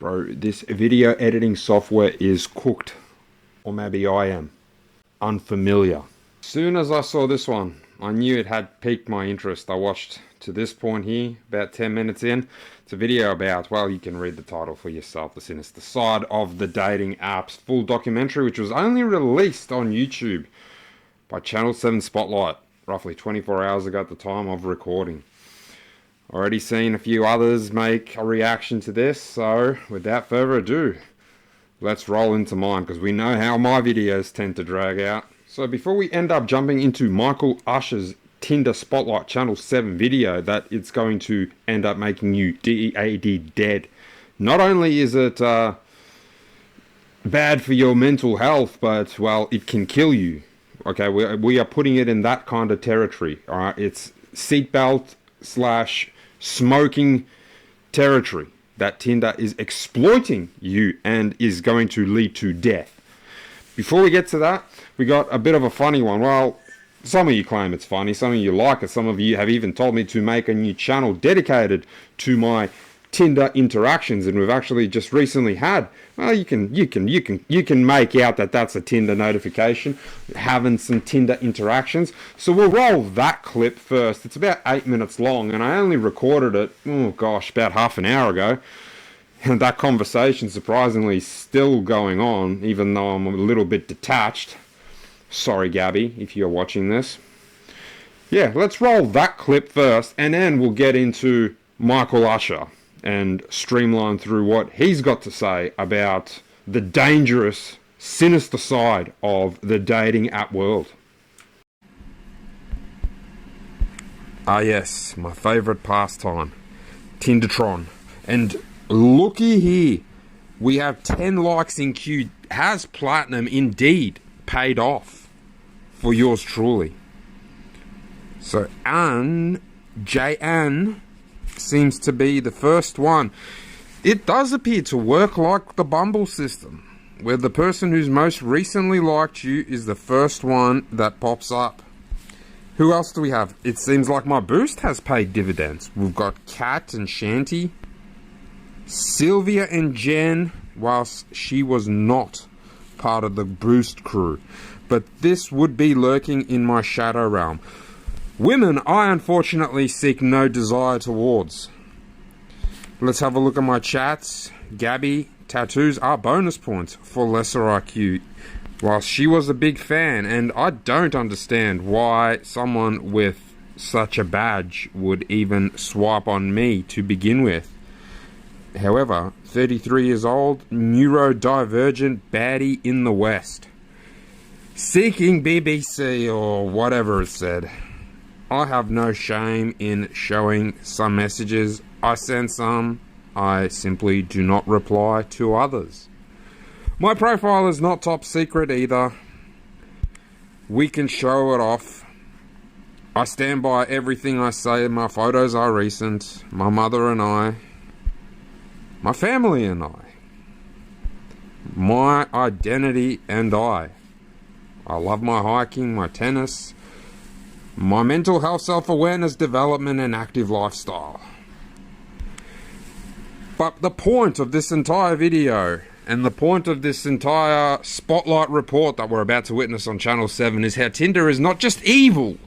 Bro, this video editing software is cooked. Or maybe I am. Unfamiliar. Soon as I saw this one, I knew it had piqued my interest. I watched to this point here, about 10 minutes in. It's a video about, well, you can read the title for yourself, The Sinister Side of the Dating Apps. Full documentary, which was only released on YouTube by Channel 7 Spotlight, roughly 24 hours ago at the time of recording. Already seen a few others make a reaction to this, so without further ado, let's roll into mine, because we know how my videos tend to drag out. So before we end up jumping into Michael Usher's Tinder Spotlight Channel 7 video that it's going to end up making you DEAD dead. Not only is it bad for your mental health, but, well, it can kill you. Okay, we are putting it in that kind of territory. All right, it's seatbelt / smoking territory that Tinder is exploiting you and is going to lead to death. Before we get to that, we got a bit of a funny one. Well, some of you claim it's funny, some of you like it, some of you have even told me to make a new channel dedicated to my Tinder interactions, and we've actually just recently had, well, you can make out that that's a Tinder notification, having some Tinder interactions. So we'll roll that clip first. It's about 8 minutes long, and I only recorded it, oh gosh, about half an hour ago. And that conversation, surprisingly, is still going on, even though I'm a little bit detached. Sorry, Gabby, if you're watching this. Yeah, let's roll that clip first, and then we'll get into Michael Usher and streamline through what he's got to say about the dangerous, sinister side of the dating app world. Ah yes, my favourite pastime, Tindertron. And looky here, we have 10 likes in queue. Has platinum indeed paid off for yours truly? So J-Ann seems to be the first one. It does appear to work like the Bumble system, where the person who's most recently liked you is the first one that pops up. Who else do we have? It seems like my boost has paid dividends. We've got Kat and Shanti, Sylvia and Jen, whilst she was not part of the boost crew, but this would be lurking in my shadow realm. Women, I unfortunately seek no desire towards. Let's have a look at my chats. Gabby, tattoos are bonus points for lesser IQ. While she was a big fan, and I don't understand why someone with such a badge would even swipe on me to begin with. However, 33 years old, neurodivergent baddie in the West. Seeking BBC or whatever it said. I have no shame in showing some messages. I send some. I simply do not reply to others. My profile is not top secret either. We can show it off. I stand by everything I say. My photos are recent. My mother and I. My family and I. My identity and I. I love my hiking, my tennis, my mental health, self-awareness, development, and active lifestyle. But the point of this entire video, and the point of this entire spotlight report that we're about to witness on Channel 7, is how Tinder is not just evil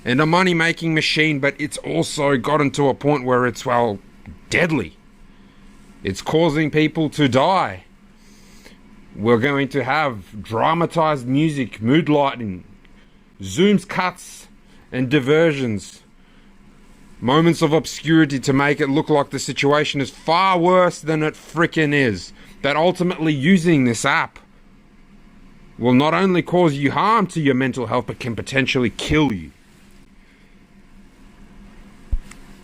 and a money-making machine, but it's also gotten to a point where it's, well, deadly. It's causing people to die. We're going to have dramatized music, mood lighting, zooms, cuts, and diversions, moments of obscurity to make it look like the situation is far worse than it frickin' is. That ultimately using this app will not only cause you harm to your mental health, but can potentially kill you.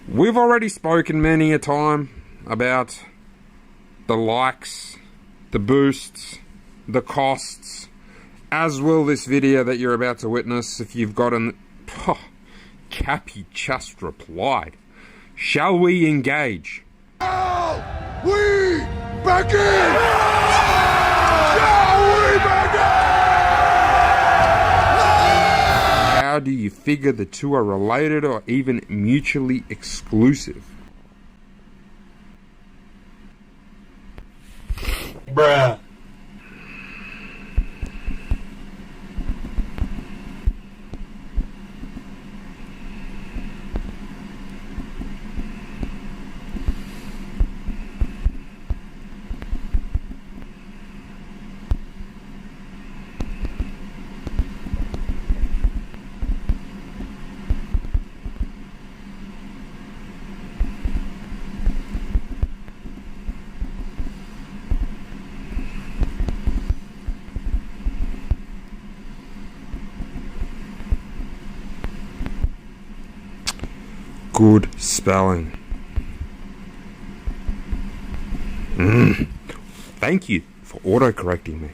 We've already spoken many a time about the likes, the boosts, the costs, as will this video that you're about to witness. If you've gotten... Cappy just replied. Shall we engage? Shall we begin? Shall we begin? How do you figure the two are related or even mutually exclusive? Bruh. Good spelling. Thank you for auto-correcting me.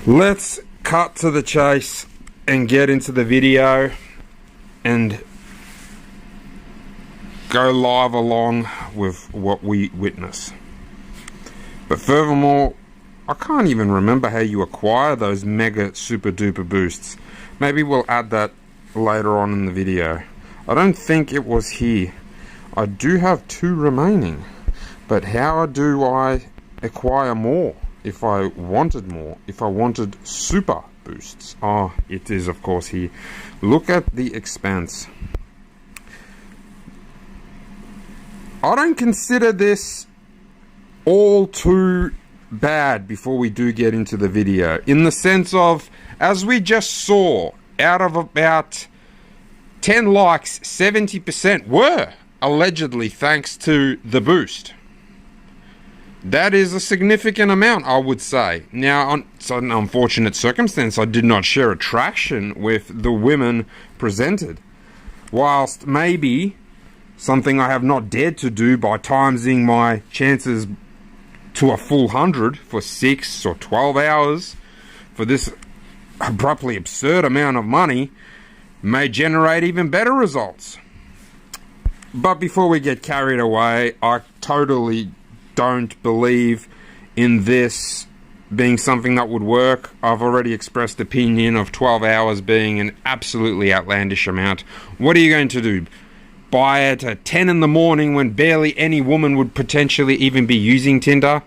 Let's cut to the chase and get into the video and go live along with what we witness. But furthermore, I can't even remember how you acquire those mega super duper boosts. Maybe we'll add that later on in the video. I don't think it was here. I do have 2 remaining, but how do I acquire more if I wanted more, if I wanted super boosts? Ah, it is of course here. Look at the expense. I don't consider this all too bad before we do get into the video, in the sense of, as we just saw, out of about 10 likes, 70% were allegedly thanks to the boost. That is a significant amount, I would say. Now, it's an unfortunate circumstance, I did not share attraction with the women presented, whilst maybe something I have not dared to do by timesing my chances to a full 100 for 6 or 12 hours for this abruptly absurd amount of money may generate even better results. But before we get carried away, I totally don't believe in this being something that would work. I've already expressed opinion of 12 hours being an absolutely outlandish amount. What are you going to do? Buy it at 10 in the morning when barely any woman would potentially even be using Tinder,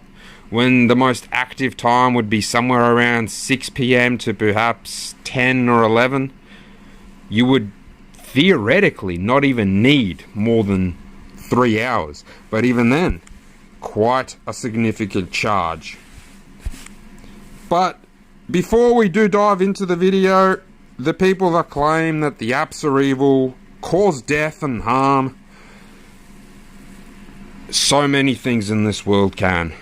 when the most active time would be somewhere around 6 p.m. to perhaps 10 or 11. You would theoretically not even need more than 3 hours, but even then, quite a significant charge. But before we do dive into the video, the people that claim that the apps are evil, cause death and harm, so many things in this world can,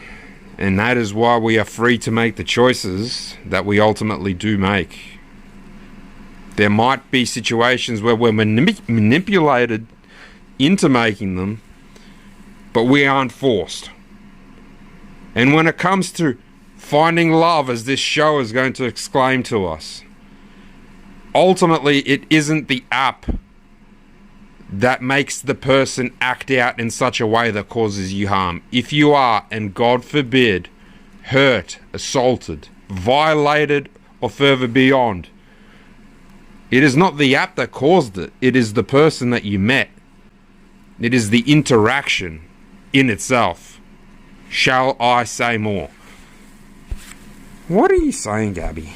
and that is why we are free to make the choices that we ultimately do make. There might be situations where we're manipulated into making them, but we aren't forced. And when it comes to finding love, as this show is going to exclaim to us, ultimately it isn't the app that makes the person act out in such a way that causes you harm. If you are, and God forbid, hurt, assaulted, violated, or further beyond, it is not the app that caused it. It is the person that you met. It is the interaction in itself. Shall I say more? What are you saying, Gabby?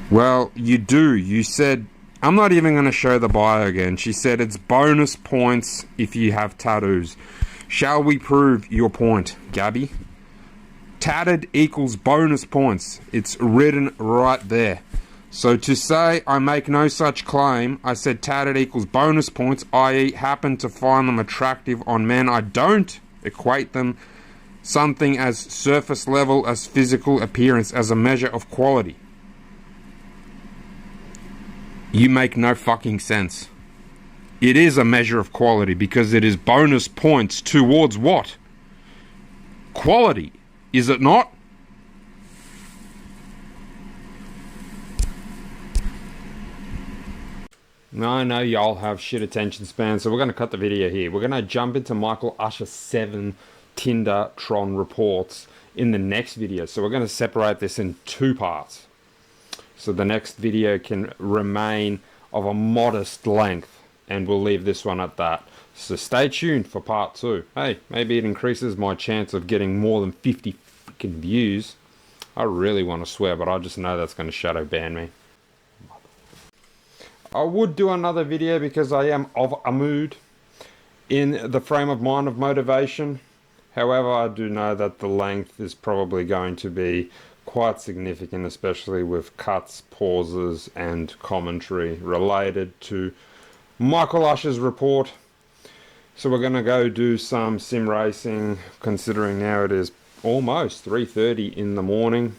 Well, you do. You said, I'm not even going to show the bio again. She said it's bonus points if you have tattoos. Shall we prove your point, Gabby? Tatted equals bonus points. It's written right there. So to say I make no such claim, I said tatted equals bonus points, i.e. happen to find them attractive on men. I don't equate them something as surface level as physical appearance as a measure of quality. You make no fucking sense. It is a measure of quality because it is bonus points towards what? Quality, is it not? Now, I know y'all have shit attention span, so we're going to cut the video here. We're going to jump into Michael Usher 7 Tinder Tron reports in the next video. So we're going to separate this in 2 parts, so the next video can remain of a modest length, and we'll leave this one at that. So stay tuned for part 2. Hey, maybe it increases my chance of getting more than 50 freaking views. I really want to swear, but I just know that's going to shadow ban me. I would do another video because I am of a mood, in the frame of mind of motivation. However, I do know that the length is probably going to be quite significant, especially with cuts, pauses, and commentary related to Michael Usher's report. So we're going to go do some sim racing, considering now it is almost 3:30 in the morning.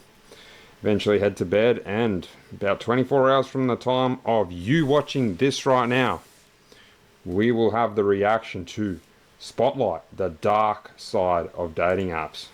Eventually head to bed, and about 24 hours from the time of you watching this right now, we will have the reaction to Spotlight, the dark side of dating apps.